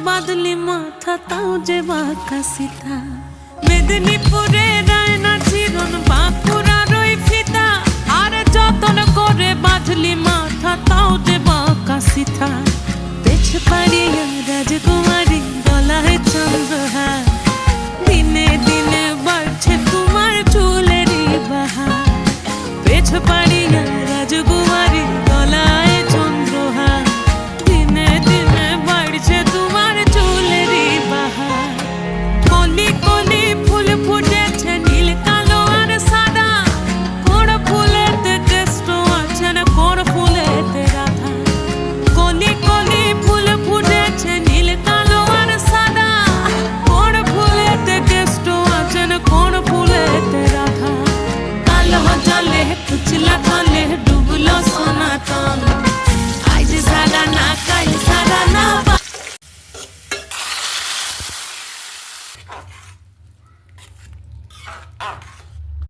বাদলি মাথা তাও যে বাঁকা সিথা মেদিনীপুরে রায়না চিরন বাঁকুড়ার ওই ফিতা আর যতন করে বাঁধলি মাথা তাও যে বাঁকা সিথা পেছ পাড়িয়া রাজকুমারী গলায় চন্দ্রহার দিনে দিনে বাড়ছে তোমার চুলেরই বাহার পেছ পাড়িয়া রাজকুমারী গলায় চন্দ্রহার দিনে দিনে বাড়ছে তোমার চুলেরই বাহার কলি কলি ফুল ফুটেছে নীল কালো আর সাদা কোন ফুলেতে কেষ্ট আছে না কোন ফুলেতে রাধা কলি কলি ফুল ফুটেছে নীল কালো আর সাদা কোন ফুলেতে কেষ্ট আছে না কোন ফুলেতে রাধা কালো জলে কুচলা তলে ডুবলো সনাতন আজ সারা না কাল সারা না Ah!